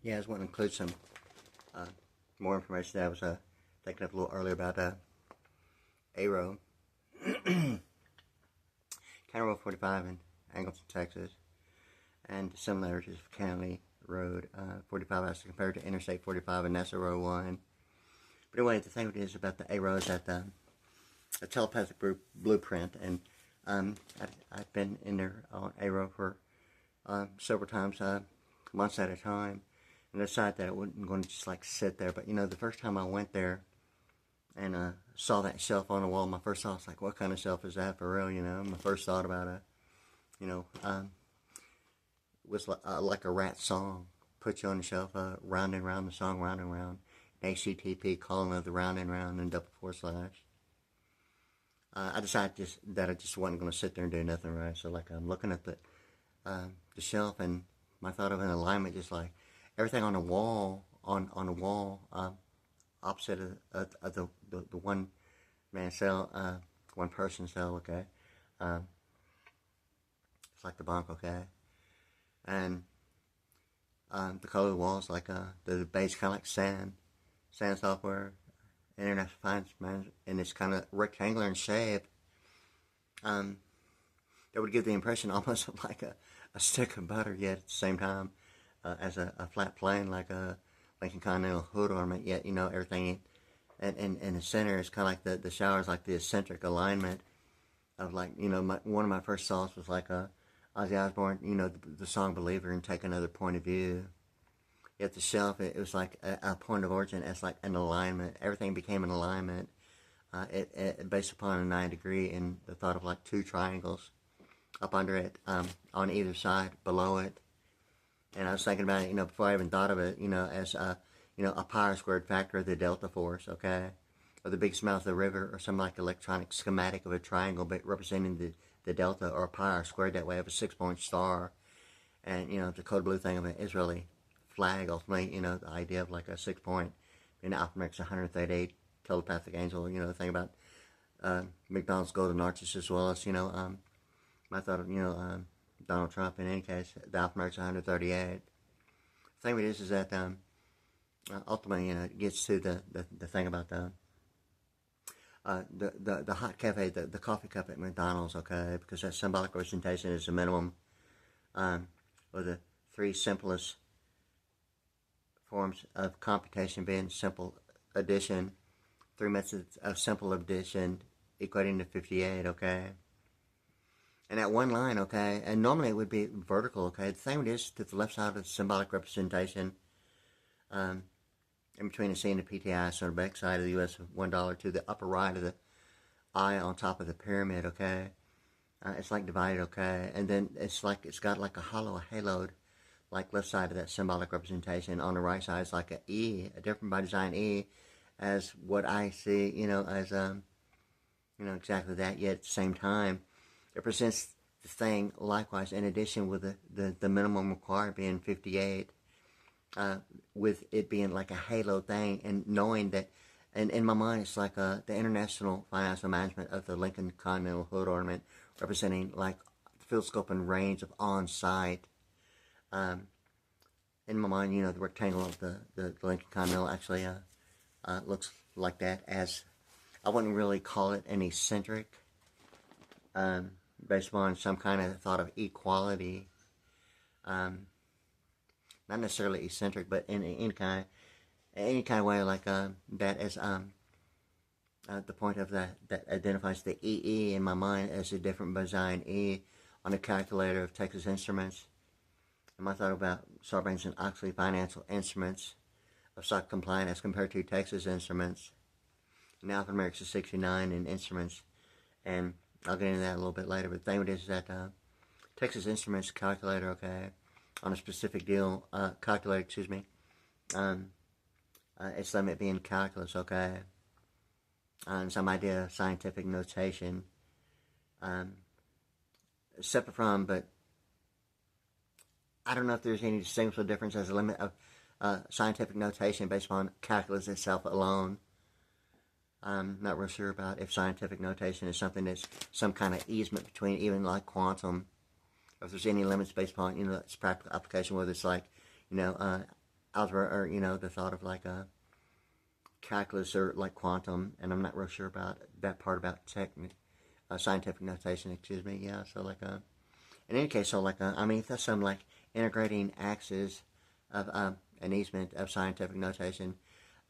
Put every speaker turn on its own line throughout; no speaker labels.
Yeah, I just want to include some more information that I was thinking of a little earlier about ARO. County Road 45 in Angleton, Texas, and the similarities of County Road 45 as compared to Interstate 45 and NASA Road 1. But anyway, the thing is about the ARO is that a telepathic blueprint, and I've been in there on ARO for several times, months at a time, and decided that I wasn't going to just like sit there. But you know, the first time I went there and saw that shelf on the wall, my first thought was like, what kind of shelf is that for real? You know, my first thought about it, was like a rat song. Put you on the shelf, round and round, the song round and round. HTTP colon of the round and round and // I decided that I just wasn't going to sit there and do nothing, right? So like I'm looking at the shelf, and my thought of an alignment, just like everything on the wall, on the wall, opposite of the one man cell, one person cell, okay. It's like the bunk, okay, and the color of the walls like the base kind of like sand software, International Finance Management, and it's kind of rectangular in shape. That would give the impression almost of like a stick of butter, yet at the same time as a flat plane, like a Lincoln Continental hood ornament. Yet you know everything, and in the center is kind of like the shower is like the eccentric alignment of like, you know, one of my first thoughts was like Ozzy Osbourne, you know, the song Believer, and Take Another Point of View. At the shelf, it was like a point of origin as like an alignment. Everything became an alignment based upon a 9-degree, and the thought of like two triangles up under it, on either side, below it. And I was thinking about it, you know, before I even thought of it, you know, as a pi squared factor of the delta force, okay? Or the biggest mouth of the river, or some like electronic schematic of a triangle, but representing the delta, or pi squared that way of a 6-point star. And, you know, the code blue thing of an Israeli flag, ultimately, you know, the idea of like a 6-point in Alphamex 138 telepathic angel, you know, the thing about McDonald's golden arches, as well as, you know, my thought of, you know, Donald Trump, in any case, the Alphamex 138. The thing with this is that ultimately, you know, it gets to the thing about the hot cafe, the coffee cup at McDonald's, okay, because that symbolic representation is the minimum, or the three simplest forms of computation being simple addition, 3 methods of simple addition equating to 58, okay? And that one line, okay, and normally it would be vertical, okay? The thing is, to the left side of the symbolic representation, in between the C and the PTI, so the back side of the US $1 to the upper right of the I on top of the pyramid, okay? It's like divided, okay? And then it's like it's got like a hollow haloed, like left side of that symbolic representation. On the right side is like a E, a different by design E, as what I see, you know, as exactly that. Yet at the same time, it presents the thing likewise. In addition, with the minimum required being 58, with it being like a halo thing, and knowing that, and in my mind, it's like the international financial management of the Lincoln Continental hood ornament, representing like the field scope and range of on-site. In my mind, you know, the rectangle of the Lincoln Continental actually looks like that, as I wouldn't really call it an eccentric, based upon some kind of thought of equality, not necessarily eccentric, but in any kind of way, like that as the point of that identifies the EE in my mind as a different design E on the calculator of Texas Instruments. And my thought about Sarbanes-Oxley financial instruments of SOC compliant as compared to Texas Instruments, and Alphamex 69 in instruments, and I'll get into that a little bit later. But the thing is that Texas Instruments calculator, okay, on a specific deal, calculator, excuse me, its limit being calculus, okay, and some idea of scientific notation, separate from, but I don't know if there's any distinguishable difference as a limit of scientific notation based upon calculus itself alone. I'm not real sure about if scientific notation is something that's some kind of easement between even like quantum, or if there's any limits based upon, you know, its practical application, whether it's like, you know, algebra, or the thought of like a calculus or like quantum, and I'm not real sure about that part about scientific notation. Excuse me. Yeah. So like in any case, so like I mean, that's some like integrating axes of an easement of scientific notation.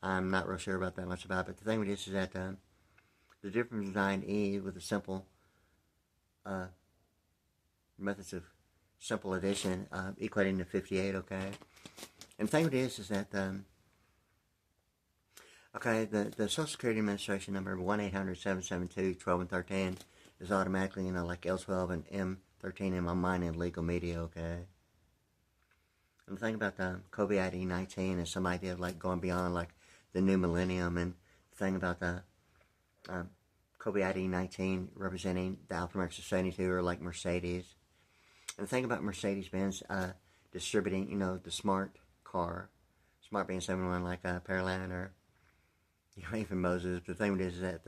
I'm not real sure about that much about it, but the thing with this is that the difference between E with the simple methods of simple addition equating to 58, okay? And the thing with this is that, okay, the Social Security Administration number 1-800-772-1213 is automatically, like L12 and M13 in my mind in legal media, okay? And the thing about the COVID ID 19 is some idea of like going beyond like the new millennium, and the thing about the COVID ID 19 representing the Alpha America 72 or like Mercedes. And the thing about Mercedes-Benz distributing, the smart car, smart being someone like Pearland or even Moses. The thing is that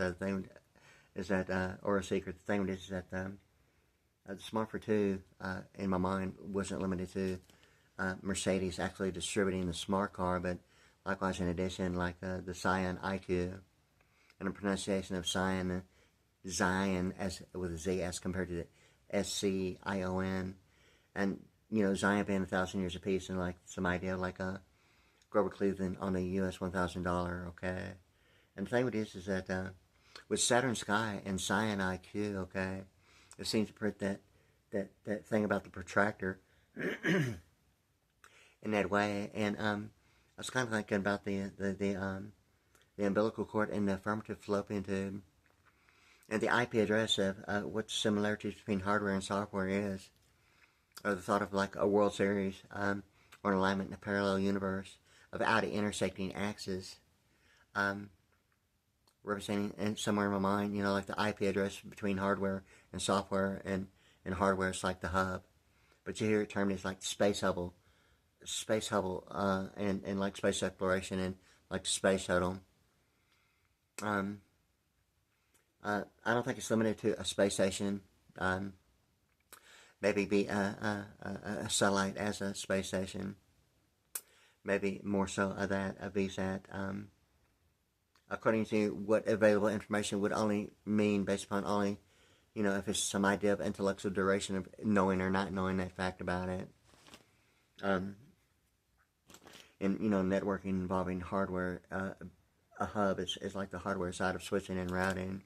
or a secret. The thing is that the Smart for Two in my mind wasn't limited to Mercedes actually distributing the smart car, but likewise in addition, like the Scion IQ, and the pronunciation of Zion as with a Z as compared to the SCION, and Zion being 1,000 years apiece, and like some idea like Grover Cleveland on the US $1,000, okay. And the thing with this is that with Saturn Sky and Scion IQ, okay, it seems to put that thing about the protractor in that way. And I was kind of thinking about the umbilical cord and the affirmative fallopian tube, and the IP address of what similarities between hardware and software is, or the thought of like a World Series or an alignment in a parallel universe of out of intersecting axes, representing and somewhere in my mind, like the IP address between hardware and software, and hardware is like the hub, but you hear it termed as like space Hubble, and like space exploration and like space shuttle. I don't think it's limited to a space station. Maybe be a satellite as a space station. Maybe more so of that, a VSAT. According to what available information would only mean based upon only, if it's some idea of intellectual duration of knowing or not knowing that fact about it. And, networking involving hardware, a hub is like the hardware side of switching and routing.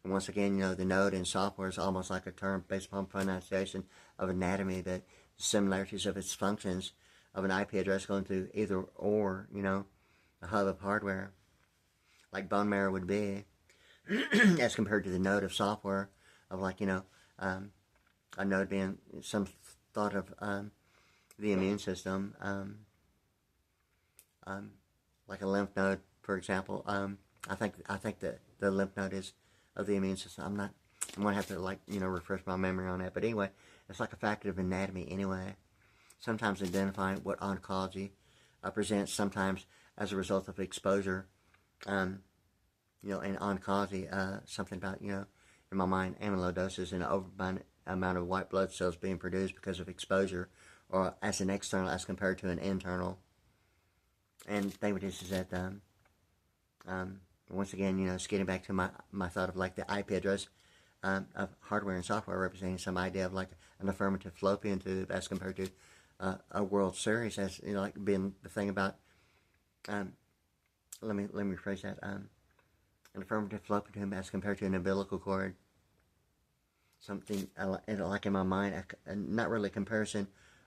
And once again, the node in software is almost like a term based upon pronunciation of anatomy, that the similarities of its functions of an IP address going to either or, the hub of hardware, like bone marrow would be, as compared to the node of software of like, a node being some thought of the immune system, like a lymph node, for example. I think that the lymph node is of the immune system. I'm gonna have to refresh my memory on that. But anyway, it's like a factor of anatomy anyway. Sometimes identifying what oncology presents, sometimes as a result of exposure. In oncology, something about in my mind, amyloidosis and an overabundant amount of white blood cells being produced because of exposure, or as an external as compared to an internal. And the thing with this is that once again, it's getting back to my thought of like the IP address of hardware and software representing some idea of like an affirmative fallopian tube as compared to a World Series, as like being the thing about let me rephrase that, an affirmative fallopian tube as compared to an umbilical cord. Something like in my mind, not really comparison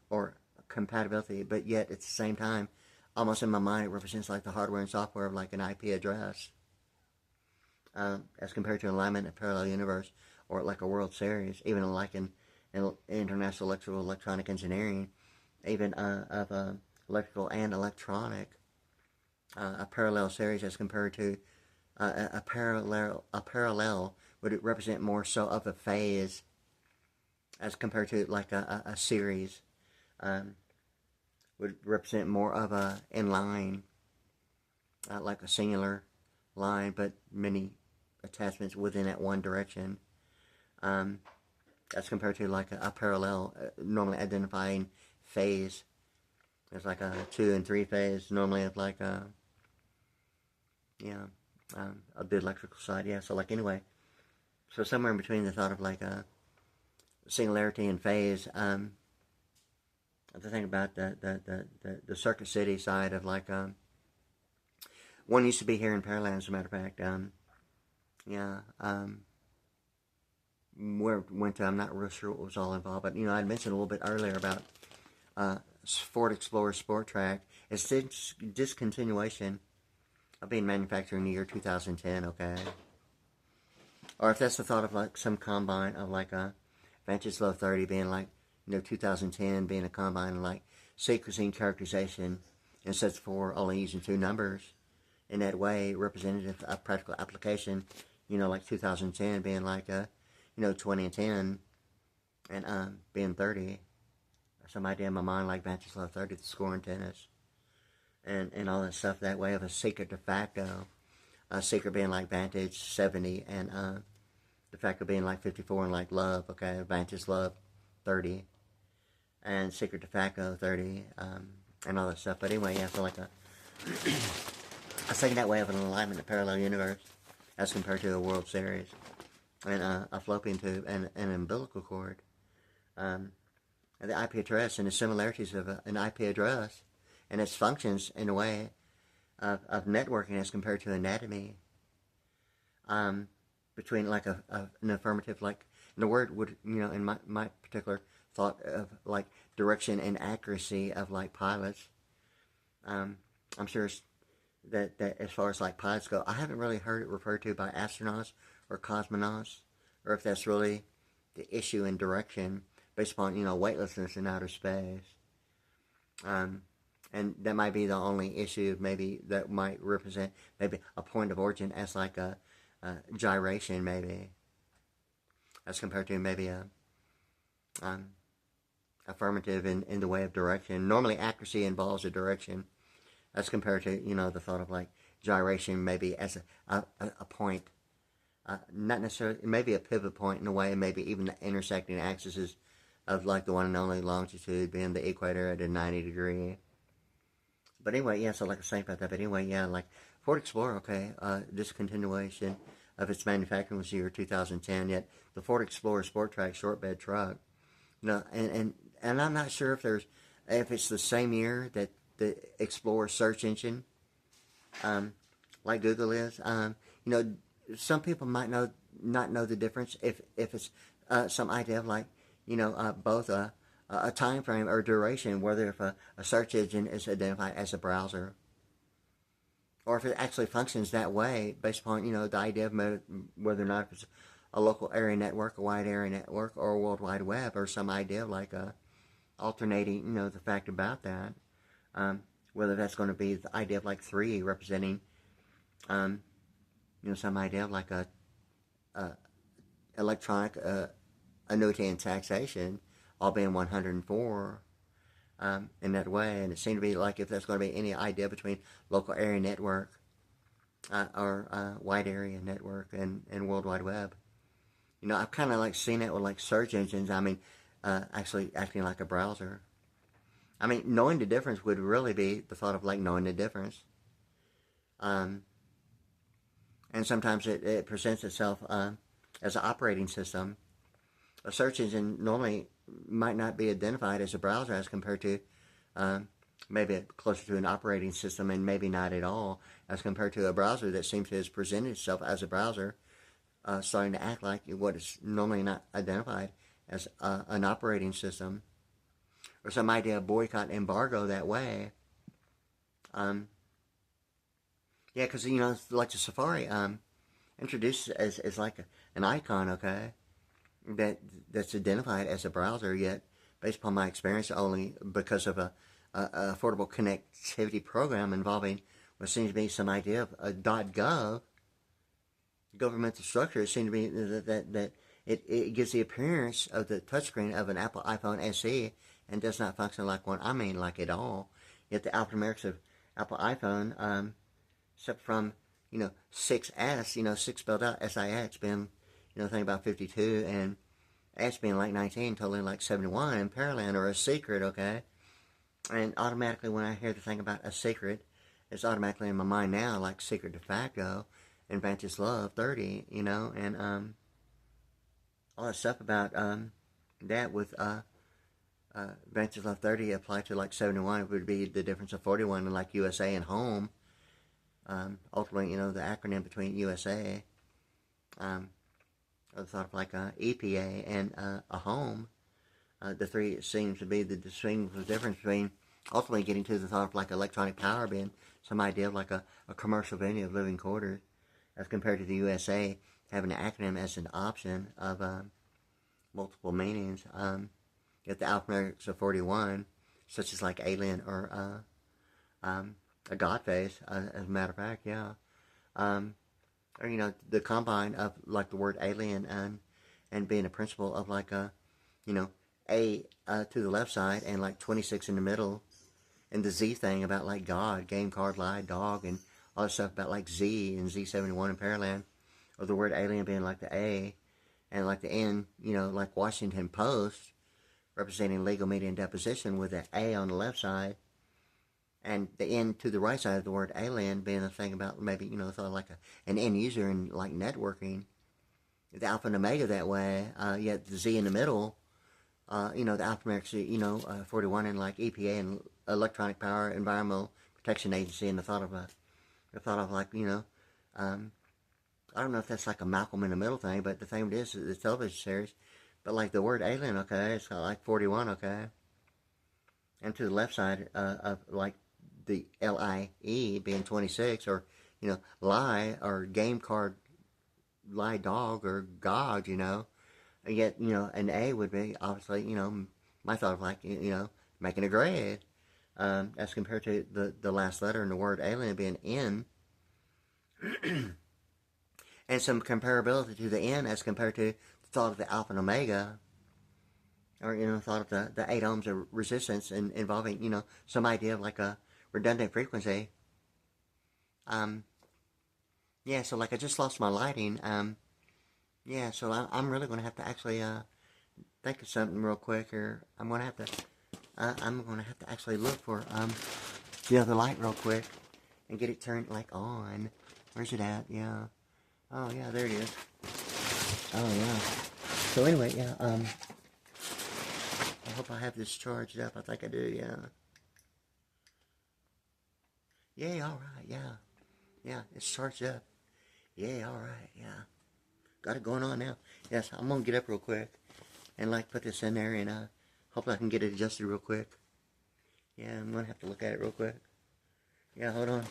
or compatibility, but yet at the same time, almost in my mind, it represents like the hardware and software of like an IP address, as compared to an alignment in a parallel universe, or like a World Series, even like in international electronic engineering, even of electrical and electronic, a parallel series as compared to a parallel would represent more so of a phase as compared to like a series, would represent more of a inline, like a singular line, but many attachments within that one direction, as compared to like a parallel, normally identifying phase There's like a 2 and 3 phase normally of like of the electrical side. Yeah, so like anyway, so somewhere in between the thought of like singularity and phase. The thing about the Circuit City side of like one used to be here in Pearland, as a matter of fact. Where it went to, I'm not real sure what was all involved, but I'd mentioned a little bit earlier about Ford Explorer Sport Track. It's discontinuation of being manufactured in the year 2010. Okay, or if that's the thought of like some combine of like a Vantage Love 30 being like 2010 being a combine of like sequencing characterization and sets for only using 2 numbers in that way, representative of practical application. Like 2010 being like 20 and 10 and being 30. Some idea in my mind like Vantage Love 30, the score in tennis, and all that stuff that way of a secret de facto. Secret being like Vantage 70 and de facto being like 54 and like Love, okay, Vantage Love 30 and secret de facto 30 and all that stuff. But anyway, yeah, so like I was thinking that way of an alignment of parallel universe as compared to a World Series and a fallopian tube and an umbilical cord. And the IP address and the similarities of an IP address and its functions in a way of networking as compared to anatomy. Between like an affirmative, like, and the word would, in my particular thought of like direction and accuracy of like pilots. I'm sure that as far as like pilots go, I haven't really heard it referred to by astronauts or cosmonauts, or if that's really the issue in direction based upon, weightlessness in outer space. And that might be the only issue maybe that might represent maybe a point of origin as like a gyration maybe, as compared to maybe a affirmative in the way of direction. Normally accuracy involves a direction as compared to, the thought of like gyration maybe as a point, not necessarily, maybe a pivot point in a way, maybe even the intersecting axes of like the one and only longitude being the equator at a 90 degree. But anyway, yeah, so like I was saying about that, but anyway, yeah, like Ford Explorer, okay, discontinuation of its manufacturing was the year 2010, yet the Ford Explorer Sport Track short bed truck, and I'm not sure if it's the same year that the Explorer search engine, like Google is. Some people might not know the difference if it's some idea of like, both a time frame or duration, whether if a search engine is identified as a browser, or if it actually functions that way based upon, the idea of whether or not it's a local area network, a wide area network, or a World Wide Web, or some idea of like alternating, the fact about that. Whether that's going to be the idea of like 3 representing, some idea of like a electronic annuity and taxation, all being 104 in that way. And it seemed to be like if there's going to be any idea between local area network or wide area network and World Wide Web. I've kind of like seen it with like search engines. I mean, actually acting like a browser. I mean, knowing the difference would really be the thought of like knowing the difference. And sometimes it presents itself as an operating system. A search engine normally might not be identified as a browser as compared to maybe closer to an operating system, and maybe not at all as compared to a browser that seems to have presented itself as a browser, starting to act like what is normally not identified as an operating system, or some idea of boycott embargo that way. Yeah, because, like the Safari introduced as like an icon, okay, that's identified as a browser, yet based upon my experience only because of a affordable connectivity program involving what seems to be some idea of a .gov governmental structure. It seems to be that it gives the appearance of the touchscreen of an Apple iPhone SE and does not function like one. I mean, like at all. Yet the alphanumerics of Apple iPhone, except from 6S, 6 spelled out SIX being thing about 52, and S being like 19, totally like 71, and Parallel or a secret, okay? And automatically when I hear the thing about a secret, it's automatically in my mind now, like secret de facto and Vantage Love 30, you know, and all that stuff about that with Vantage Love 30 applied to like 71 would be the difference of 41 and like USA and home. Ultimately, you know, the acronym between USA, I thought of like EPA and a home. The three seems to be the distinguishable difference between ultimately getting to the thought of like electronic power being some idea of like a commercial venue of living quarters, as compared to the USA having an acronym as an option of multiple meanings. Yet the alphanumerics of 41, such as like alien or a god face, as a matter of fact, yeah. Or, you know, the combine of like the word alien and being a principle of like you know, A to the left side and like 26 in the middle, and the Z thing about like God, game, card, lie, dog, and all that stuff about like Z and Z71 and Paraland, or the word alien being like the A, and like the N, you know, like Washington Post, representing legal media and deposition with the A on the left side, and the N to the right side of the word alien being a thing about maybe, you know, sort of like an end user in like networking, the alpha and omega that way, yet the Z in the middle, you know, the alphanumerics, you know, 41 in like EPA and Electronic Power Environmental Protection Agency, and the thought of like, you know, I don't know if that's like a Malcolm in the Middle thing, but the thing it is, the television series, but like the word alien, okay, it's got like 41, okay, and to the left side of like the LIE being 26, or, you know, lie or game card, lie dog or God, you know, and yet, you know, an A would be obviously, you know, my thought of like, you know, making a grade, as compared to the last letter in the word alien being N, and some comparability to the N as compared to the thought of the alpha and omega, or, you know, thought of the 8 ohms of resistance and involving, you know, some idea of like a redundant frequency. Yeah, so like I just lost my lighting. Yeah, so I'm really going to have to actually think of something real quick, or I'm going to have to actually look for the other light real quick and get it turned like on. Where's it at? Yeah. Oh yeah, there it is. Oh yeah. So anyway, yeah. I hope I have this charged up. I think I do. Yeah. Yeah. All right. Yeah. Yeah. It's charged up. Yeah. All right. Yeah. Got it going on now. Yes. I'm gonna get up real quick and like put this in there, and hopefully I can get it adjusted real quick. Yeah. I'm gonna have to look at it real quick. Yeah. Hold on.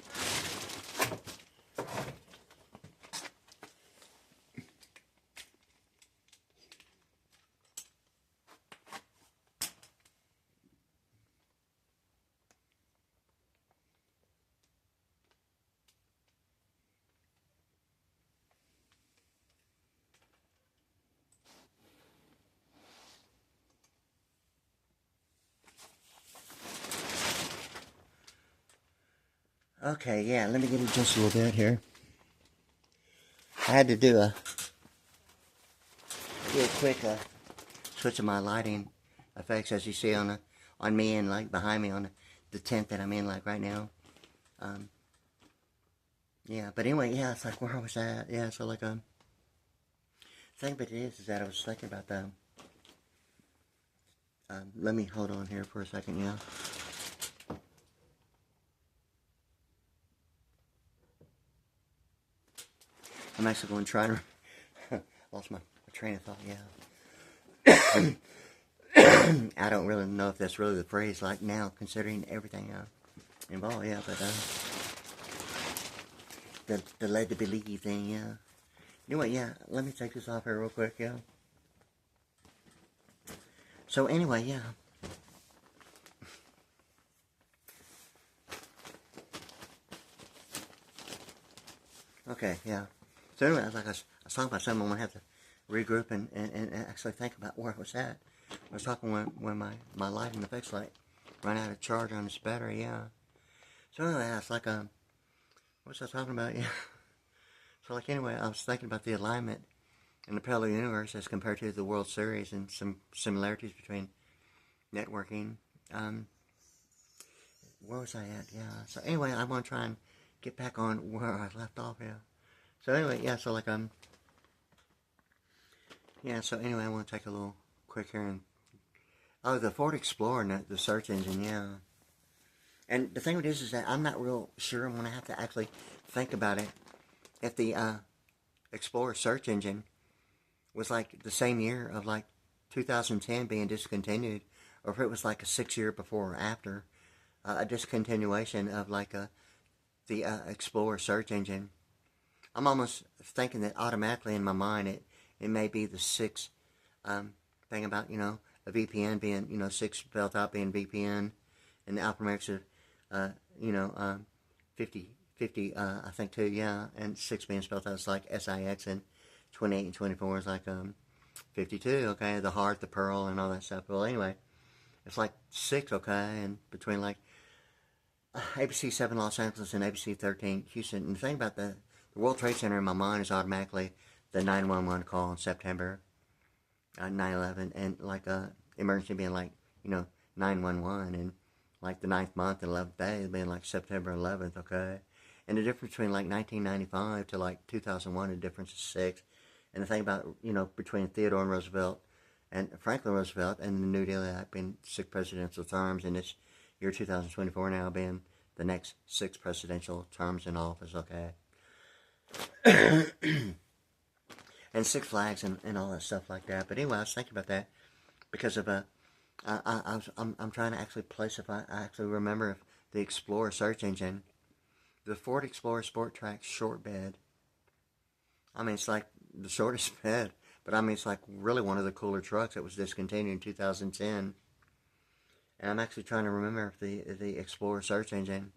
Okay, yeah, let me get it just a little bit here. I had to do a real quick switch of my lighting effects, as you see on me and like behind me on the tent that I'm in like right now. Yeah, but anyway, yeah, it's like where I was at. Yeah, so like the thing about it is that I was thinking about the. Let me hold on here for a second, yeah. I'm actually going to try to lost my train of thought. Yeah. I don't really know if that's really the phrase like now, considering everything involved. Yeah, but the led to believe thing. Yeah. Anyway, yeah. Let me take this off here real quick. Yeah. So anyway, yeah. Okay, yeah. So anyway, I was talking about something. I'm going to have to regroup and actually think about where I was at. I was talking when my lighting effects light ran out of charge on this battery, yeah. So anyway, I was like, what was I talking about? Yeah. So like anyway, I was thinking about the alignment in the parallel universe as compared to the World Series, and some similarities between networking. where was I at? Yeah. So anyway, I want to try and get back on where I left off here. So anyway, yeah. So like yeah. So anyway, I want to take a little quick here and the Ford Explorer, the search engine, yeah. And the thing with this is that I'm not real sure. I'm gonna have to actually think about it. If the Explorer search engine was like the same year of like 2010 being discontinued, or if it was like a 6 year before or after a discontinuation of like the Explorer search engine. I'm almost thinking that automatically in my mind it may be the 6 thing about, you know, a VPN being, you know, 6 spelled out being VPN, and the alphanumerics of, you know, 50, I think too, yeah, and 6 being spelled out is like SIX, and 28 and 24 is like 52, okay, the heart, the pearl, and all that stuff. Well, anyway, it's like 6, okay, and between like ABC 7 Los Angeles and ABC 13 Houston. And the thing about the World Trade Center in my mind is automatically the 911 call in September, 9/11, and like emergency being like, you know, 911, and like the 9th month and 11th day being like September 11th, okay? And the difference between like 1995 to like 2001, the difference is 6. And the thing about, you know, between Theodore and Roosevelt and Franklin Roosevelt and the New Deal Act being 6 presidential terms, and this year 2024 now being the next 6 presidential terms in office, okay? And 6 flags and all that stuff like that. But anyway, I was thinking about that because of I'm trying to actually place if I actually remember if the Explorer search engine, the Ford Explorer Sport Track short bed. I mean, it's like the shortest bed, but I mean, it's like really one of the cooler trucks that was discontinued in 2010. And I'm actually trying to remember if the Explorer search engine,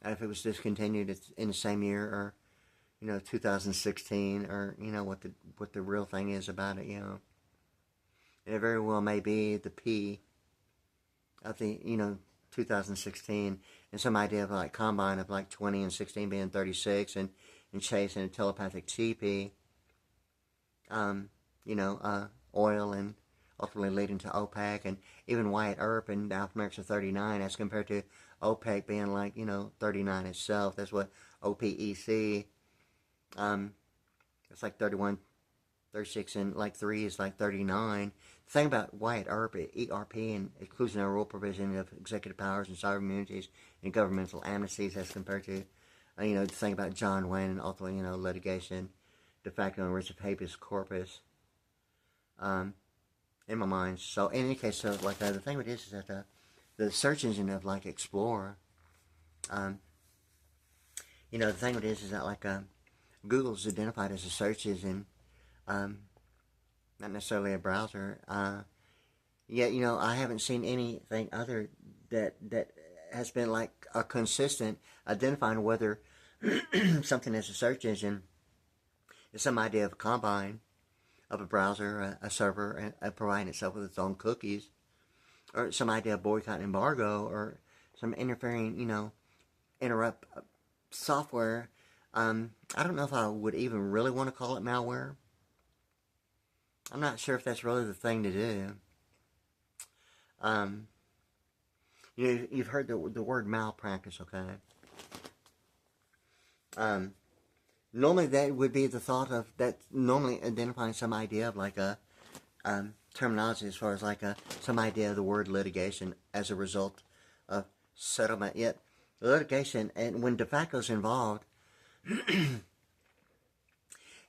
if it was discontinued in the same year, or, you know, 2016, or, you know, what the real thing is about it, you know. And it very well may be the P of the, you know, 2016, and some idea of like combine of like 20 and 16 being 36, and Chase and a telepathic TP, you know, oil, and ultimately leading to OPEC, and even Wyatt Earp and the alphanumerics of 39 as compared to OPEC being like, you know, 39 itself. That's what OPEC, it's like 31, 36, and like 3 is like 39. The thing about Wyatt Earp, ERP, and exclusionary rule provision of executive powers and sovereign immunities and governmental amnesties as compared to, you know, the thing about John Wayne and ultimately, you know, litigation, de facto and writ of habeas corpus, in my mind. So in any case, so like the thing with this is that the search engine of like Explorer, you know, the thing with this is that like Google's identified as a search engine, not necessarily a browser. Yet, you know, I haven't seen anything other that has been like a consistent identifying whether something as a search engine is some idea of a combine of a browser, a server, and providing itself with its own cookies, or some idea of boycott and embargo, or some interfering, you know, interrupt software. I don't know if I would even really want to call it malware. I'm not sure if that's really the thing to do. You know, you've heard the word malpractice, okay? Normally that would be the thought of that, normally identifying some idea of like a terminology as far as like some idea of the word litigation as a result of settlement. Yet litigation, and when de facto is involved,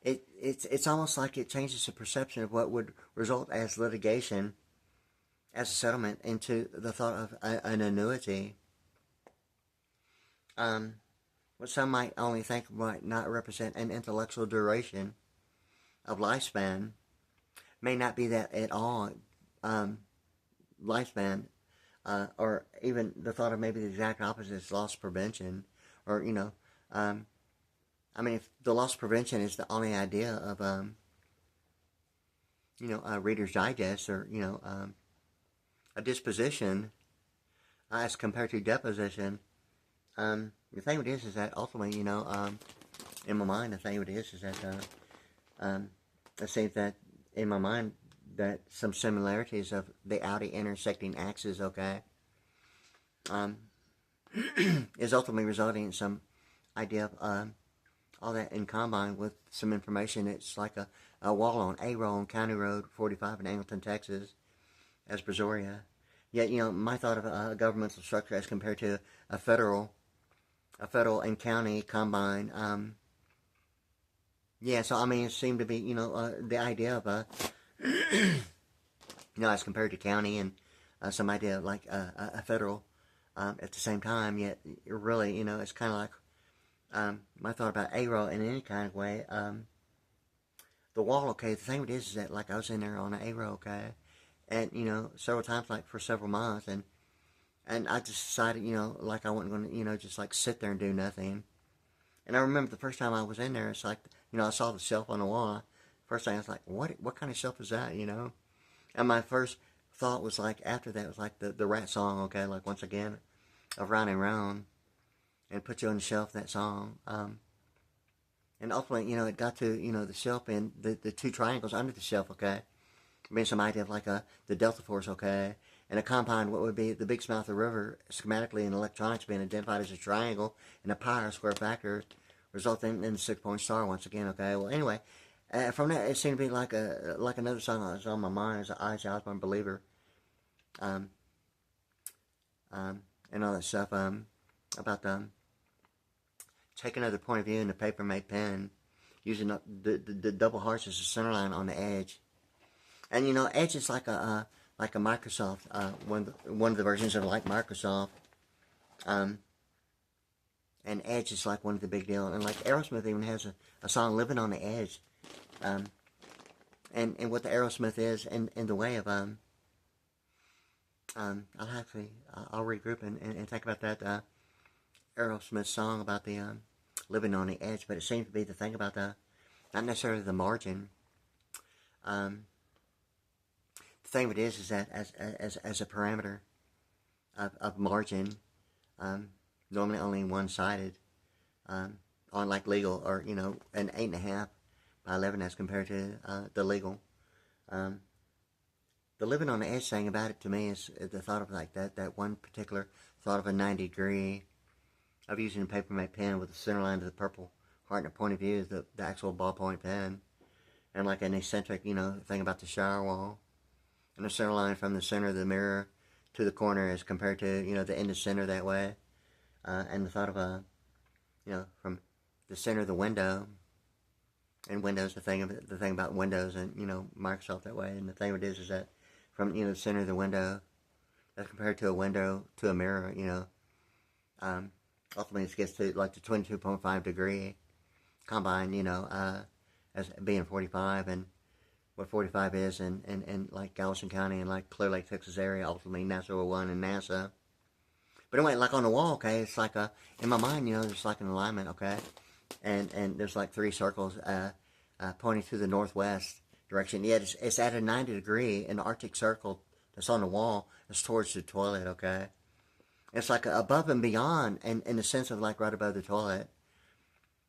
it's almost like it changes the perception of what would result as litigation, as a settlement, into the thought of an annuity. What some might only think might not represent an intellectual duration of lifespan may not be that at all. Lifespan, or even the thought of maybe the exact opposite is loss prevention, or, you know, I mean, if the loss prevention is the only idea of, you know, a Reader's Digest, or, you know, a disposition as compared to deposition, the thing with this is that ultimately, you know, in my mind, the thing with this is that, I say that in my mind that some similarities of the outer intersecting axes, okay, is ultimately resulting in some idea of all that in combine with some information. It's like a wall on A roll on County Road 45 in Angleton, Texas, as Brazoria. Yet, my thought of a governmental structure as compared to a federal and county combine. So I mean, it seemed to be, the idea of as compared to county and some idea of like a federal at the same time. Yet, really, it's kind of like my thought about A-roll in any kind of way. The wall, okay, the thing with it is that, like, I was in there on an A-roll, okay, and, several times, like, for several months, and I just decided, like, I wasn't going to, just, like, sit there and do nothing. And I remember the first time I was in there, it's like, I saw the shelf on the wall. First thing I was like, what kind of shelf is that, And my first thought was, like, after that, was like the Rat song, okay, like, once again, of Round and Round, and Put You on the Shelf, that song. And ultimately, it got to, the shelf and the two triangles under the shelf, okay, being some idea of like the Delta Force, okay, and a compound, what would be the Big Mouth of the River, schematically in electronics being identified as a triangle, and a pi, or square factor, resulting in the 6-point star once again, okay. Well, anyway, from that, it seemed to be like another song that was on my mind, as an Ozzy Osbourne believer, and all that stuff, about take another point of view in the paper-made pen, using the double hearts as a center line on the edge. And Edge is like a Microsoft, one of the versions of like Microsoft. And Edge is like one of the big deal. And like Aerosmith even has a song, Living on the Edge. And what the Aerosmith is, in the way of I'll regroup and think about that Aerosmith song about the living on the edge. But it seems to be the thing about not necessarily the margin. The thing of it is that as a parameter of margin, normally only one-sided, on like legal, or an 8.5 by 11 as compared to the legal. The living on the edge thing about it to me is the thought of like that one particular thought of a 90-degree of using a paper-made pen with the center line to the purple heart and a point of view is the actual ballpoint pen, and like an eccentric thing about the shower wall, and the center line from the center of the mirror to the corner as compared to the end of center that way, and the thought of from the center of the window. And Windows, the thing about Windows and Microsoft that way, and the thing of it is that from the center of the window, as compared to a window to a mirror, ultimately it gets to like the 22.5 degree combine, as being 45, and what 45 is, and like Galveston County and like Clear Lake, Texas area, ultimately NASA 01 and NASA. But anyway, like on the wall, okay, it's like in my mind, there's like an alignment, okay. And there's like 3 circles pointing to the northwest direction. Yet it's at a 90 degree, and the Arctic Circle that's on the wall is towards the toilet, okay? It's like above and beyond, and in the sense of like right above the toilet,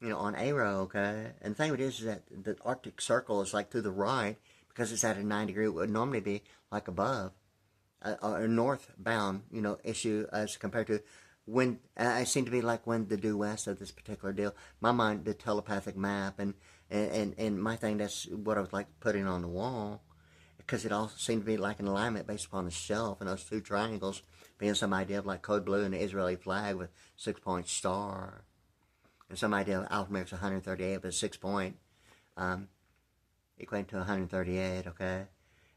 on A-row, okay? And the thing of it is that the Arctic Circle is like to the right, because it's at a 90 degree. It would normally be like above, a northbound, issue as compared to when I seem to be like when the due west of this particular deal. My mind, the telepathic map, and my thing, that's what I was like putting on the wall, because it all seemed to be like an alignment based upon the shelf and those 2 triangles being some idea of like code blue and the Israeli flag with 6-point star, and some idea of alphanumeric's 138 with a 6-point equating to 138, okay.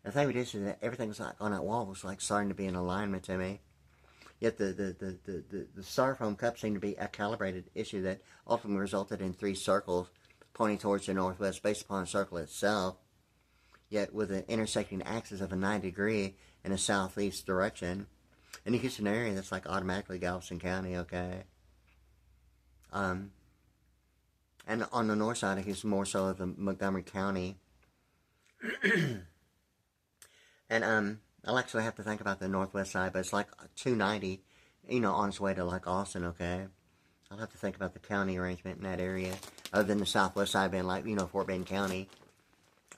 And the thing with this is that everything's like on that wall was like starting to be in alignment to me. Yet the styrofoam cup seemed to be a calibrated issue that ultimately resulted in 3 circles pointing towards the northwest based upon the circle itself, yet with an intersecting axis of a 90 degree in a southeast direction. In the Houston area, that's like automatically Galveston County, okay? And on the north side of Houston, more so of the Montgomery County. And I'll actually have to think about the northwest side, but it's like 290, on its way to like Austin, okay? I'll have to think about the county arrangement in that area, other than the southwest side being like, Fort Bend County.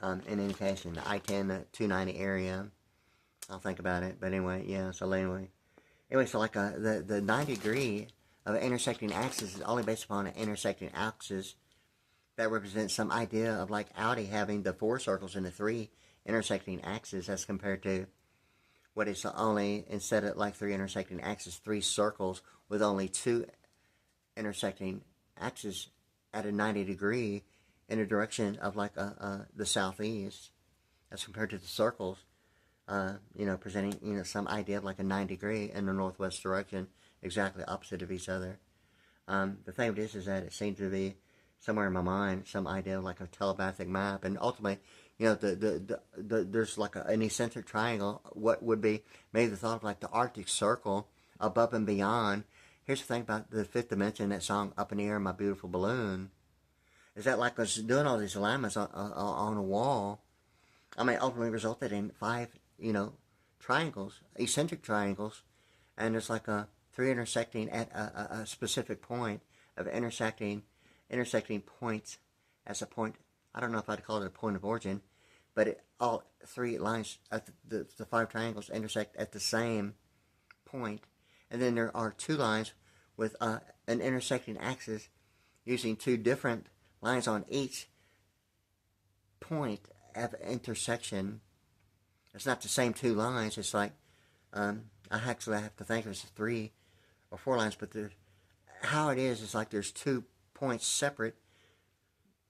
In any case, in the I-10, the 290 area, I'll think about it. But anyway, yeah, so anyway, anyway, so like the 90-degree of an intersecting axis is only based upon an intersecting axis that represents some idea of like Audi having the 4 circles and the 3 intersecting axes as compared to what is only, instead of like 3 intersecting axes, 3 circles with only 2 intersecting axes at a 90-degree in the direction of like the southeast as compared to the circles, presenting, some idea of like a 90-degree in the northwest direction, exactly opposite of each other. The thing of this is that it seems to be somewhere in my mind some idea of like a telepathic map, and ultimately, there's like an eccentric triangle. What would be maybe the thought of like the Arctic Circle above and beyond. Here's the thing about the fifth dimension, that song "Up in the Air, My Beautiful Balloon," is that like us doing all these alignments on a wall, ultimately resulted in 5, triangles, eccentric triangles, and there's like 3 intersecting at a specific point of intersecting points as a point. I don't know if I'd call it a point of origin, but all 3 lines at the 5 triangles intersect at the same point. And then there are 2 lines with an intersecting axis using 2 different lines on each point of intersection. It's not the same 2 lines. It's like, I have to think of it as 3 or 4 lines, but how it is like there's 2 points separate,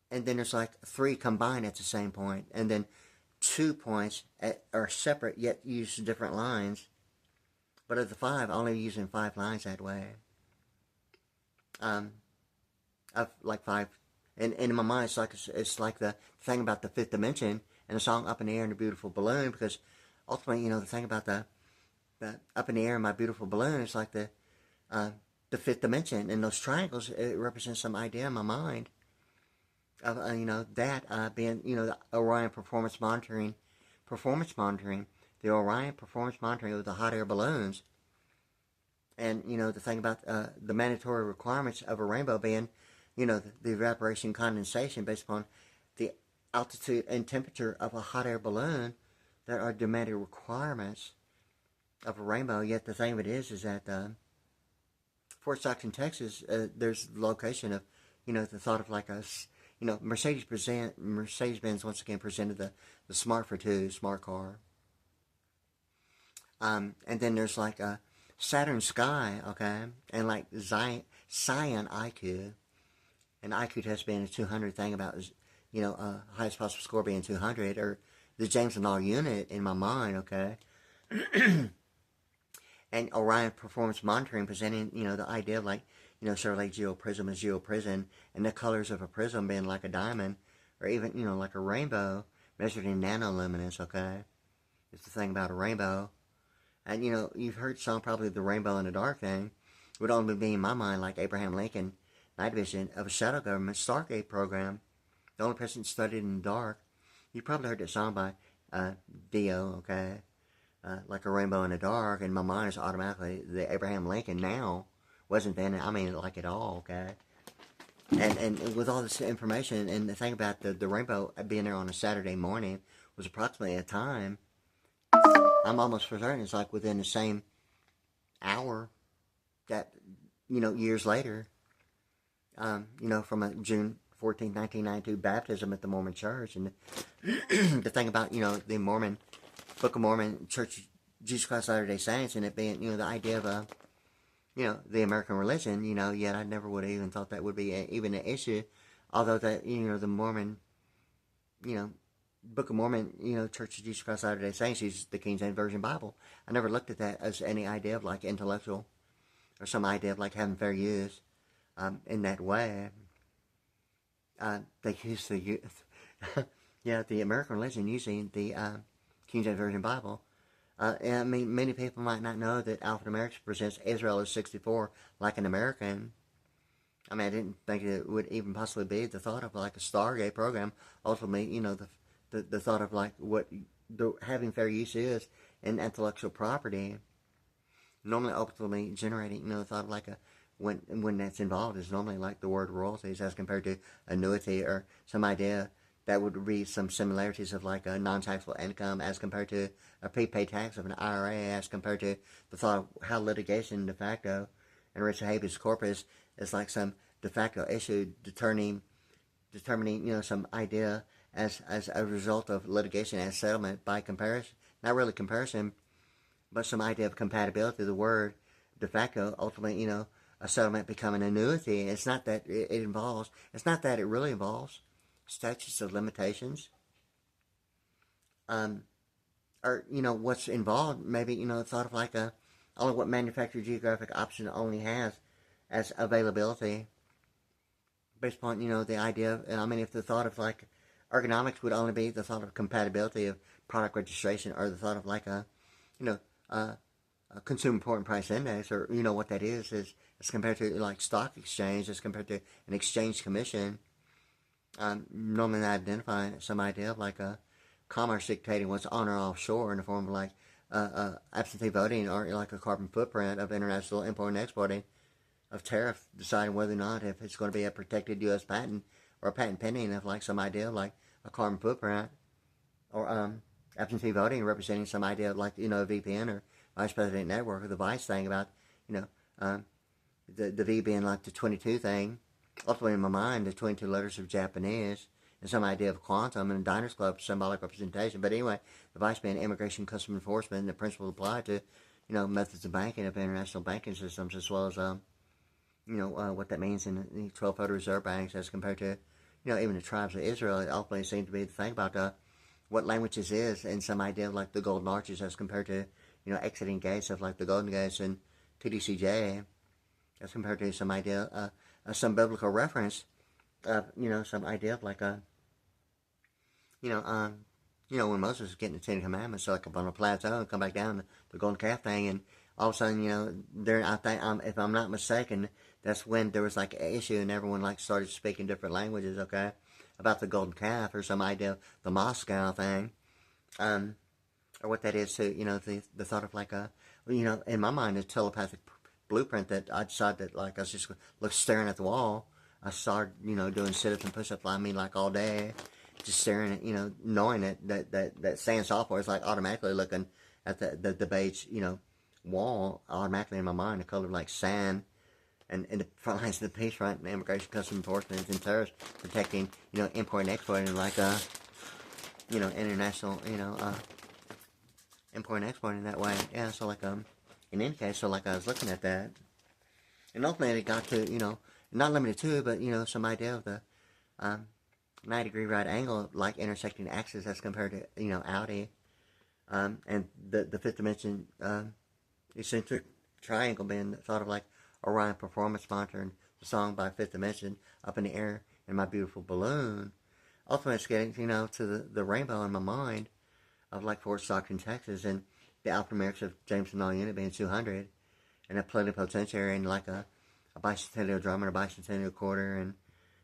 and then there's like 3 combined at the same point, and then 2 points are separate yet use different lines. But of the 5, only using 5 lines that way. Of like 5, and in my mind, it's like the thing about the 5th dimension and the song "Up in the Air and a Beautiful Balloon," because ultimately, the thing about the "Up in the Air and My Beautiful Balloon" is like the 5th dimension, and those triangles, it represents some idea in my mind of that being the Orion performance monitoring, the Orion performance monitoring of the hot air balloons, and the thing about the mandatory requirements of a rainbow being the evaporation condensation based upon the altitude and temperature of a hot air balloon that are demanded requirements of a rainbow. Yet the thing of it is that Fort Stockton, Texas, there's the location of, the thought of like Mercedes-Benz once again presented the Smart for 2 smart car. And then there's like a Saturn Sky, okay, and like Scion IQ, and IQ test being a 200 thing about, highest possible score being 200, or the James and All unit in my mind, okay. And Orion Performance Monitoring presenting, the idea of like, Chevrolet geoprism is geoprism, and the colors of a prism being like a diamond, or even, like a rainbow measured in nanoluminance, okay? It's the thing about a rainbow. And, you've heard some probably the rainbow in the dark thing would only be in my mind like Abraham Lincoln, night vision of a shadow government Stargate program. The only person studied in the dark. You probably heard that song by Dio, okay? Like a rainbow in the dark, and my mind is automatically the Abraham Lincoln now. Wasn't then, like at all, okay? And with all this information, and the thing about the rainbow being there on a Saturday morning was approximately a time, I'm almost for certain it's like within the same hour that, years later, from a June 14, 1992 baptism at the Mormon Church. And the thing about, the Mormon, Book of Mormon, Church of Jesus Christ of Latter-day Saints, and it being, the idea of, the American religion, yet I never would have even thought that would be even an issue. Although that, the Mormon, Book of Mormon, Church of Jesus Christ of Latter-day Saints uses the King James Version Bible. I never looked at that as any idea of like intellectual, or some idea of like having fair use in that way. They use the the American religion using the King James Version Bible. Many people might not know that Alphanumerics presents Israel as 64 like an American. I didn't think it would even possibly be the thought of like a Stargate program. Ultimately, the thought of like what having fair use is in intellectual property. Normally, ultimately generating, the thought of like when that's involved is normally like the word royalties as compared to annuity or some idea that would be some similarities of like a non-taxable income as compared to a prepaid tax of an IRA, as compared to the thought of how litigation de facto and writ habeas corpus is like some de facto issue determining some idea as a result of litigation as settlement by comparison, not really comparison, but some idea of compatibility. The word de facto ultimately, a settlement become an annuity. It's not that it really involves statutes of limitations, or what's involved. Maybe thought of like only what manufacturer geographic option only has as availability, based upon the idea of, if the thought of like ergonomics would only be the thought of compatibility of product registration, or the thought of like a consumer important price index, or what that is as compared to like stock exchange, as compared to an exchange commission. Normally not identifying some idea of like a commerce dictating what's on or offshore in the form of like absentee voting, or like a carbon footprint of international importing and exporting, of tariff deciding whether or not if it's going to be a protected U.S. patent or a patent pending, of like some idea of like a carbon footprint, or absentee voting representing some idea of like a VPN or vice president network, or the vice thing about the V being like the 22 thing. Ultimately, in my mind, the 22 letters of Japanese, and some idea of quantum and a Diners Club symbolic representation. But anyway, the vice being immigration, customs enforcement, and the principle applied to, methods of banking of international banking systems, as well as, what that means in the 12 Federal Reserve Banks as compared to, even the tribes of Israel. It ultimately seems to be the thing about what languages is, and some idea of like the golden arches as compared to, exiting gates of like the golden gates and TDCJ, as compared to some idea some biblical reference of, some idea of like when Moses was getting the Ten Commandments, like up on a plateau and come back down the golden calf thing, and all of a sudden, there, I think, if I'm not mistaken, that's when there was like an issue and everyone like started speaking different languages, okay, about the golden calf, or some idea of the Moscow thing, or what that is. So, the thought of like in my mind, a telepathic blueprint that I decided that like I was just staring at the wall. I started doing sit-ups and push-ups like all day, just staring at knowing that sand software is like automatically looking at the beige wall automatically in my mind, the color of like sand, and the front lines of the peace front and immigration, customs enforcement, and terrorists protecting import and export, and like international import and export in that way. Yeah, so like in any case, so like I was looking at that, and ultimately it got to, not limited to, but, some idea of the 90-degree right angle, like intersecting axis as compared to, Audi, and the fifth dimension, eccentric triangle being thought of like Orion Performance Monitor, and the song by Fifth Dimension, Up in the Air in My Beautiful Balloon. Ultimately, it's getting, to the rainbow in my mind of like Fort Stockton, Texas, and the alphanumerics of Jameson All Unit being 200, and a plenipotentiary, and like a bicentennial drum and a bicentennial quarter, and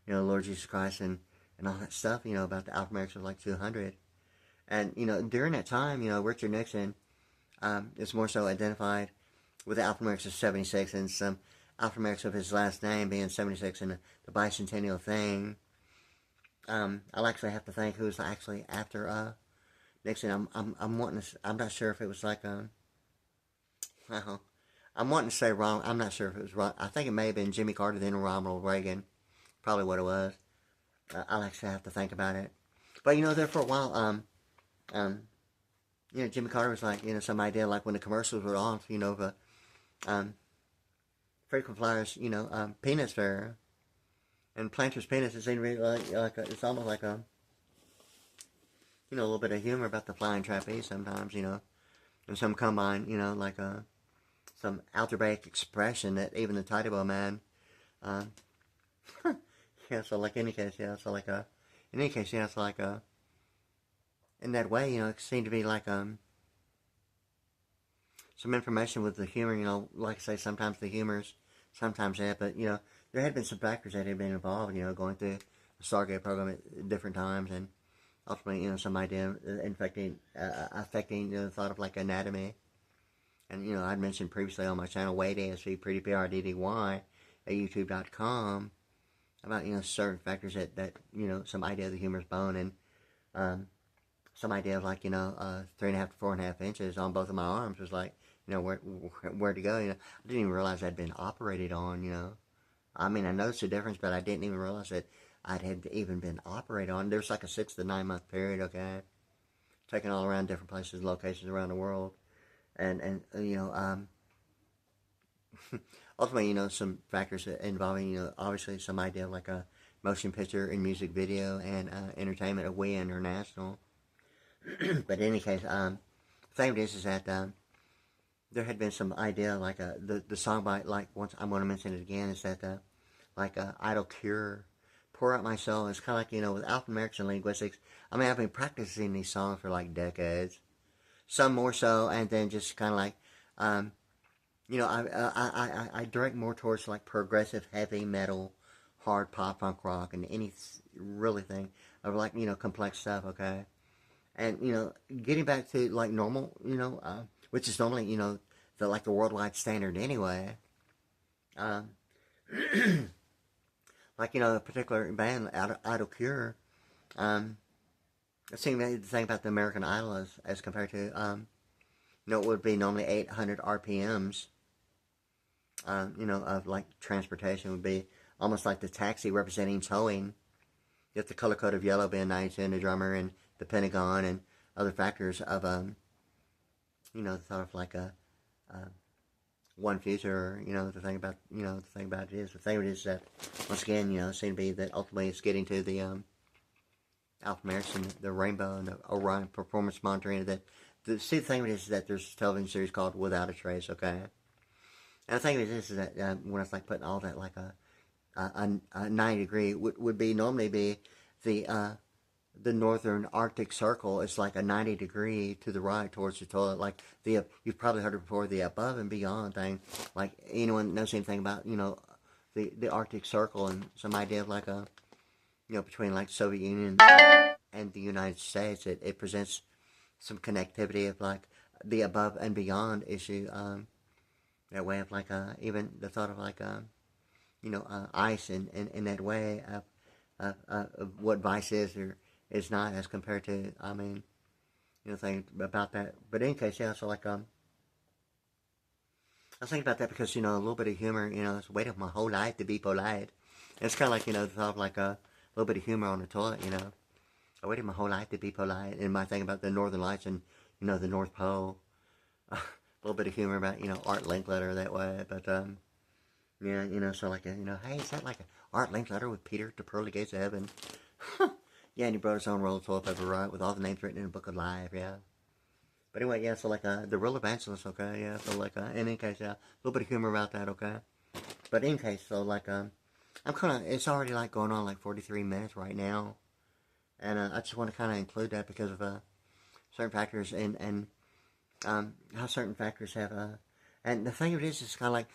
Lord Jesus Christ, and all that stuff, about the alphanumerics of like 200. And during that time, Richard Nixon is more so identified with the alphanumerics of 76, and some alphanumerics of his last name being 76, and the bicentennial thing. I'll actually have to think who's actually after Nixon. I'm wanting to. I'm not sure if it was like I'm wanting to say wrong. I'm not sure if it was wrong. I think it may have been Jimmy Carter, then Ronald Reagan. Probably what it was. I'll actually have to think about it. But there for a while, Jimmy Carter was like, some idea like when the commercials were off, the frequent flyers, peanuts fair, and Planter's Peanuts. It seemed to be like it's almost like a little bit of humor about the flying trapeze sometimes, and some combine, like some algebraic expression that even the tidy bow man, yeah. So like in any case, yeah. So like so like in that way, it seemed to be like some information with the humor, like I say, sometimes the humor's, sometimes that, but there had been some factors that had been involved, going through the Stargate program at different times, and ultimately, some idea affecting the thought of like anatomy. And I'd mentioned previously on my channel, Wade ASV, Pretty PRDDY at YouTube.com, about, certain factors that some idea of the humerus bone, and some idea of like, 3.5 to 4.5 inches on both of my arms was like, where to go. I didn't even realize I'd been operated on. I mean, I noticed the difference, but I didn't even realize that had even been operated on. There's like a 6 to 9 month period, okay, taken all around different places, locations around the world, and ultimately, some factors involving, obviously some idea of like a motion picture and music video and entertainment of way international. But in any case, the thing is that there had been some idea like the song by, like, once I'm going to mention it again, is that like Idle Cure, Pour Out My Soul. It's kind of like, with Alpha-American linguistics, I mean, I've been practicing these songs for like decades, some more so, and then just kind of like I direct more towards like progressive heavy metal, hard pop, punk rock, and any really thing of like, complex stuff, okay? And, getting back to like normal, which is normally, the worldwide standard anyway. Like, a particular band, Idle Cure, it seemed the thing about the American Idol as compared to, it would be normally 800 RPMs, of like transportation would be almost like the taxi representing towing. With the color code of yellow being 92 and the drummer and the Pentagon and other factors of, sort of like a one future, the thing about it is that, once again, it seemed to be that ultimately it's getting to the, Alpha-American, the Rainbow, and the Orion performance monitoring. The thing is that there's a television series called Without a Trace, okay? And the thing is that when it's like putting all that like a 90 degree would be normally be the northern Arctic Circle. It's like a 90 degree to the right towards the toilet. Like you've probably heard it before, the above and beyond thing. Like anyone knows anything about the Arctic Circle and some idea of like a between like Soviet Union and the United States, it presents some connectivity of like the above and beyond issue. That way of like even the thought of like ice in that way of what vice is or is not as compared to, I mean, things about that. But in any case, yeah, so like I was thinking about that because, a little bit of humor, it's waited my whole life to be polite. And it's kind of like, the thought of like a little bit of humor on the toilet, I waited my whole life to be polite. And my thing about the Northern Lights and, the North Pole. A little bit of humor about, Art Linkletter that way. But, yeah, so like, hey, is that like an Art Linkletter with Peter at the Pearly Gates of Heaven? Yeah, and he brought his own roll of toilet paper, right, with all the names written in the Book of Life, yeah. But anyway, yeah, so like, the real evangelist, okay, yeah, so like, in any case, yeah, a little bit of humor about that, okay. But in any case, so like, I'm kind of, it's already like going on like 43 minutes right now. And I just want to kind of include that because of certain factors and how certain factors have and the thing of it is, it's kind of like,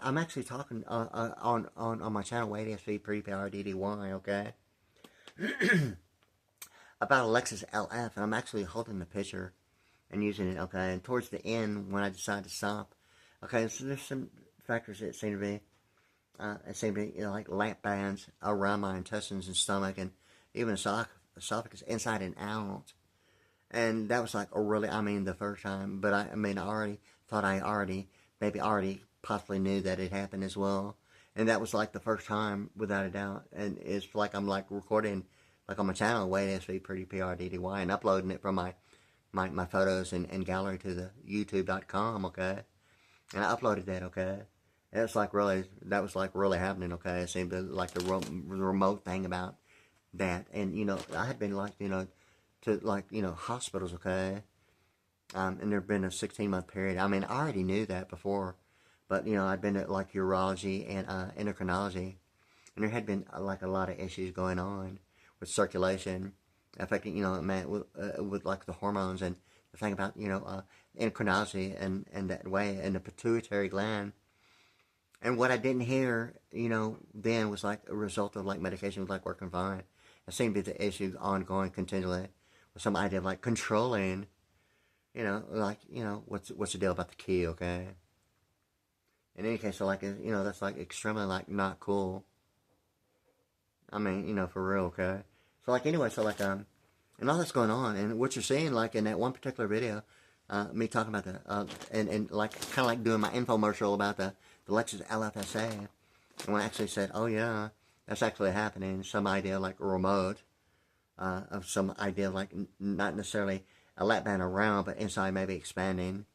I'm actually talking on my channel, WadeSV3PRDDY, okay, about Alexis LF, and I'm actually holding the picture and using it, okay, and towards the end when I decide to stop, okay, so there's some factors that seem to be like lamp bands around my intestines and stomach and even esophagus, inside and out. And that was like the first time. But I already thought maybe possibly knew that it happened as well. And that was like the first time, without a doubt. And it's like I'm like recording, like on my channel, WadeSV3PRDDY, and uploading it from my photos and gallery to the YouTube.com, okay? And I uploaded that, okay? And it's like that was like really happening, okay? It seemed to like the remote thing about that. And, I had been like, to like, hospitals, okay? And there'd been a 16-month period. I mean, I already knew that before, but, I'd been at like urology and endocrinology, and there had been like a lot of issues going on with circulation, affecting, with like the hormones and the thing about, endocrinology and that way, and the pituitary gland. And what I didn't hear, then was like a result of like medication was like working fine. It seemed to be the issue ongoing continually with some idea of like controlling, what's the deal about the key, okay? In any case, so like, that's like extremely like not cool. I mean, you know, for real, okay? So, like, anyway, so, like, and all that's going on, and what you're seeing, like, in that one particular video, me talking about the, and like, kind of like doing my infomercial about the lectures at LFSA, and when I actually said, oh, yeah, that's actually happening, some idea, like, remote, of some idea, like, not necessarily a lap band around, but inside maybe expanding.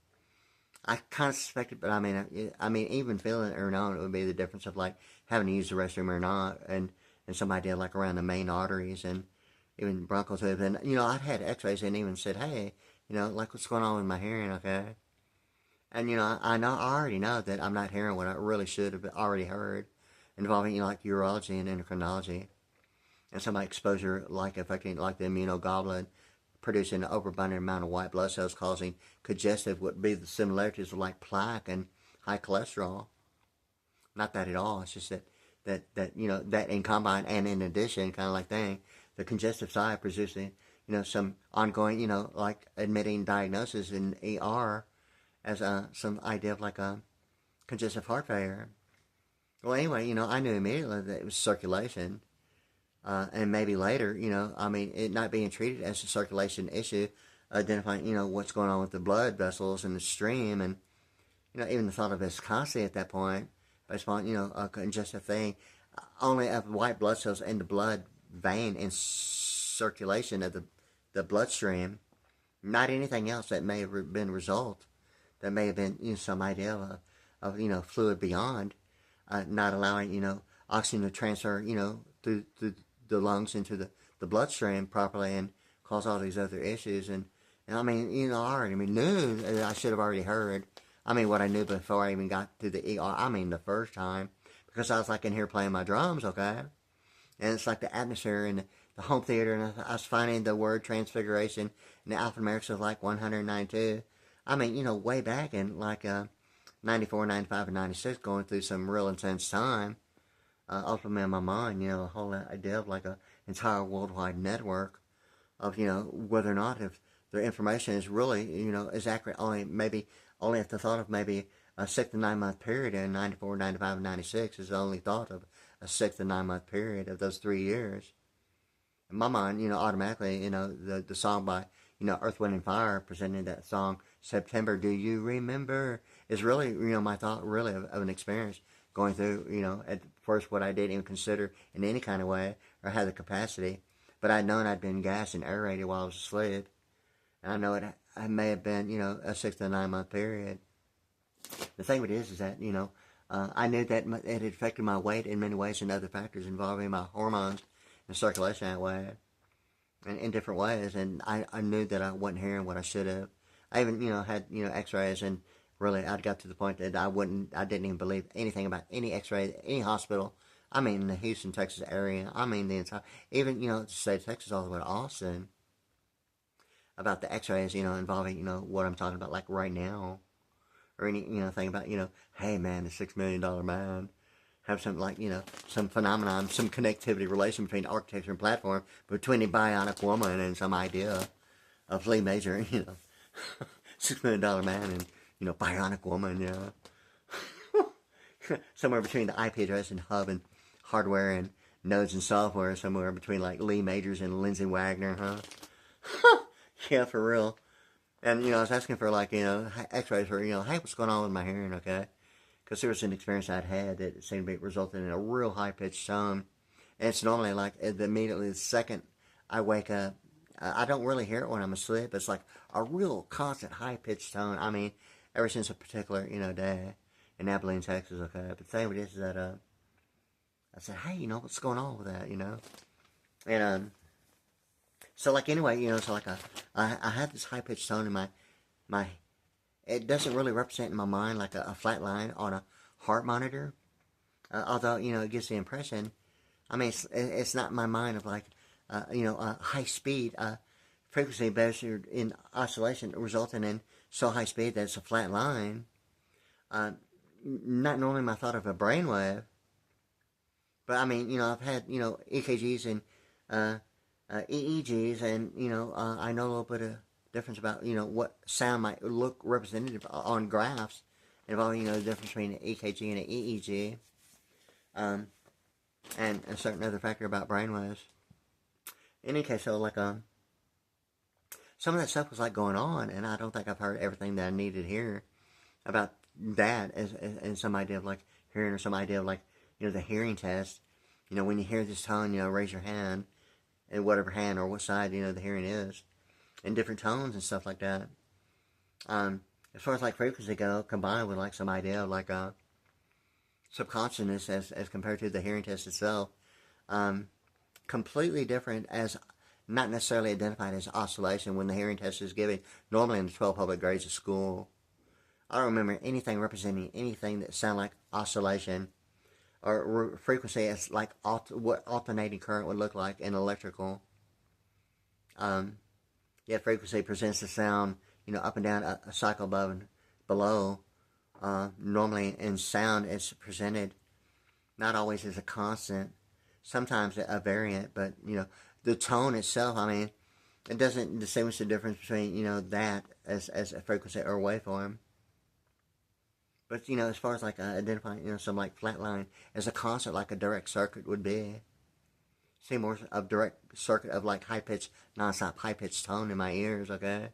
I kind of suspected, but I mean, even feeling it or not, it would be the difference of, like, having to use the restroom or not, and some idea, like, around the main arteries, and even bronchotubes, and, you know, I'd had x-rays and even said, hey, you know, like, what's going on with my hearing, okay? And, you know, I already know that I'm not hearing what I really should have already heard, involving, you know, like, urology and endocrinology, and some exposure, like, affecting, like, the immunoglobulin, producing an overabundant amount of white blood cells, causing congestive, would be the similarities of, like, plaque and high cholesterol. Not that at all. It's just that you know, that in combine and in addition, kind of like thing, the congestive side producing, you know, some ongoing, you know, like, admitting diagnosis in ER as some idea of, like, a congestive heart failure. Well, anyway, you know, I knew immediately that it was circulation. And maybe later, you know, I mean, it not being treated as a circulation issue, identifying, you know, what's going on with the blood vessels and the stream, and, you know, even the thought of viscosity at that point, based upon, you know, a congestive thing, only of white blood cells in the blood vein and circulation of the bloodstream, not anything else that may have been a result, that may have been, you know, some idea of you know, fluid beyond, not allowing, you know, oxygen to transfer, you know, through the lungs into the bloodstream properly, and cause all these other issues. And I mean, you know, I already knew, I should have already heard, I mean, what I knew before I even got to the ER, I mean, the first time, because I was, like, in here playing my drums, okay? And it's like the atmosphere in the home theater, and I was finding the word transfiguration in the alphanumerics of, like, 192. I mean, you know, way back in, like, 94, 95, and 96, going through some real intense time. Ultimately in my mind, you know, the whole idea of, like, a entire worldwide network of, you know, whether or not if their information is really, you know, is accurate, only at the thought of maybe a 6 to 9 month period in 94, 95, and 96 is the only thought of a 6 to 9 month period of those 3 years. In my mind, you know, automatically, you know, the song by, you know, Earth, Wind, and Fire, presenting that song, September, Do You Remember, is really, you know, my thought really of an experience going through, you know, at first what I didn't even consider in any kind of way or had the capacity. But I'd known I'd been gassed and aerated while I was asleep. And I know I may have been, you know, a 6 to 9 month period. The thing with it is that, you know, I knew that it had affected my weight in many ways and other factors involving my hormones and circulation that way, and in different ways. And I knew that I wasn't hearing what I should have. I even, you know, had, you know, x-rays, and really I got to the point that I didn't even believe anything about any x-ray, any hospital. I mean, in the Houston, Texas area. I mean, the entire, even, you know, the state of Texas all the way to Austin, about the x-rays, you know, involving, you know, what I'm talking about, like, right now. Or any, you know, thing about, you know, hey, man, the $6 million man. Have some, like, you know, some phenomenon, some connectivity relation between architecture and platform, between a bionic woman and some idea of Lee Major, you know, $6 million man and, you know, bionic woman, you know. Somewhere between the IP address and hub and hardware and nodes and software, somewhere between, like, Lee Majors and Lindsay Wagner, huh? Yeah, for real. And, you know, I was asking for, like, you know, x-rays for, you know, hey, what's going on with my hearing, okay? Because there was an experience I'd had that seemed to be resulting in a real high-pitched tone. And it's normally, like, immediately the second I wake up, I don't really hear it when I'm asleep. It's like a real constant high-pitched tone. I mean, ever since a particular, you know, day in Abilene, Texas, okay? But the thing with this is that, I said, hey, you know, what's going on with that, you know? And, so, like, anyway, you know, so, like, I had this high-pitched tone in my, it doesn't really represent in my mind, like, a flat line on a heart monitor, although, you know, it gives the impression, I mean, it's not in my mind of, like, you know, high speed, frequency measured in oscillation, resulting in so high speed that it's a flat line, not normally my thought of a brainwave, but, I mean, you know, I've had, you know, EKGs and, EEGs, and, you know, I know a little bit of difference about, you know, what sound might look representative on graphs involving, you know, the difference between an EKG and an EEG. and a certain other factor about brainwaves. In any case, so like some of that stuff was like going on, and I don't think I've heard everything that I needed to hear about that as some idea of like hearing, or some idea of like, the hearing test. When you hear this tone, raise your hand, and whatever hand or what side the hearing is, in different tones and stuff like that. As far as like frequency go, combined with like some idea of like subconsciousness as compared to the hearing test itself, completely different, as not necessarily identified as oscillation when the hearing test is given normally in the 12 public grades of school. I don't remember anything representing anything that sounded like oscillation or frequency as like what alternating current would look like in electrical. Yet frequency presents the sound, up and down a cycle above and below. Normally in sound it's presented not always as a constant, sometimes a variant, but the tone itself, it doesn't distinguish the difference between that as a frequency or a waveform. But as far as like identifying some like flat line as a constant, like a direct circuit would be, see more of direct circuit of like high pitched, non-stop high pitched tone in my ears. Okay.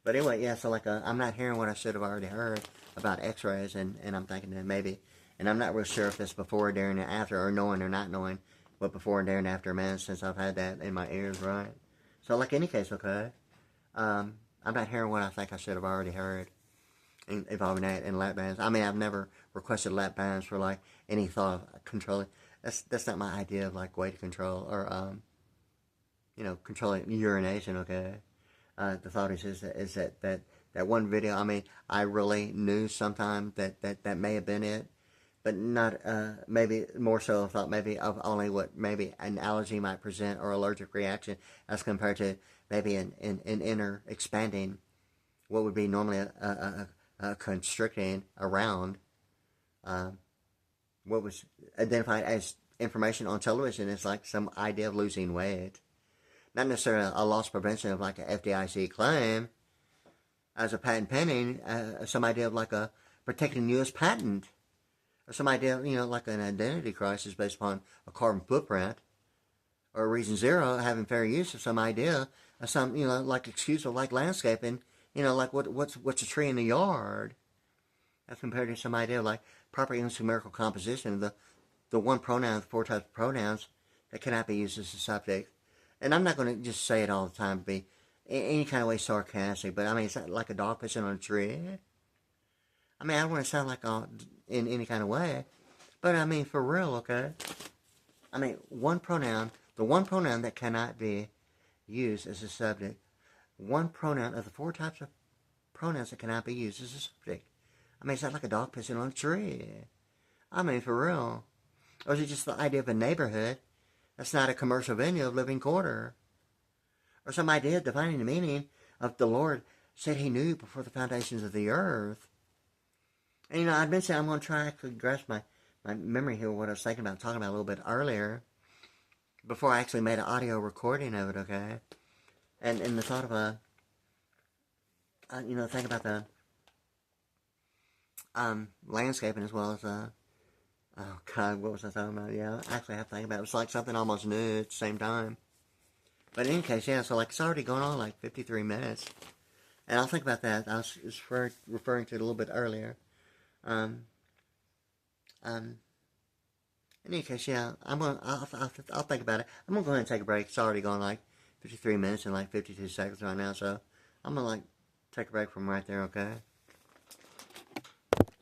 But anyway, yeah, so like I'm not hearing what I should have already heard about X-rays, and I'm thinking that maybe, and I'm not real sure if it's before, during, and after, or knowing or not knowing what before and during and after meant, since I've had that in my ears, right? So like any case, okay, I'm not hearing what I think I should have already heard involving that in lap bands. I've never requested lap bands for like any thought of controlling. That's not my idea of like weight control or controlling urination, okay? The thought is that one video, I really knew sometime that may have been it, but not, maybe more so I thought maybe of only what maybe an allergy might present or allergic reaction as compared to maybe an inner expanding, what would be normally a constricting around, what was identified as information on television is like some idea of losing weight. Not necessarily a loss prevention of like a FDIC claim as a patent pending, some idea of like a protecting U.S. patent, or some idea, like an identity crisis based upon a carbon footprint, or reason zero, having fair use of some idea of some, like excuse of like landscaping, like what's a tree in the yard, as compared to some idea of like proper English numerical composition of the one pronoun, the four types of pronouns that cannot be used as a subject. And I'm not going to just say it all the time to be any kind of way sarcastic, but it's not like a dog pissing on a tree. I don't want to sound like in any kind of way, but for real, okay? One pronoun, the one pronoun that cannot be used as a subject, one pronoun of the four types of pronouns that cannot be used as a subject. It's not like a dog pissing on a tree. For real. Or is it just the idea of a neighborhood that's not a commercial venue of living quarter? Or some idea defining the meaning of the Lord said he knew before the foundations of the earth. And I'd mentioned I'm going to try to actually grasp my memory here, what I was thinking about, talking about a little bit earlier, before I actually made an audio recording of it, okay? And the thought of think about the landscaping as well as oh God, what was I talking about? Yeah, I actually have to think about it. It was like something almost new at the same time. But in any case, yeah, so like it's already going on like 53 minutes. And I'll think about that. I was referring to it a little bit earlier. In any case, yeah, I'll think about it. I'm gonna go ahead and take a break. It's already gone like 53 minutes and like 52 seconds right now, so I'm gonna like take a break from right there, okay?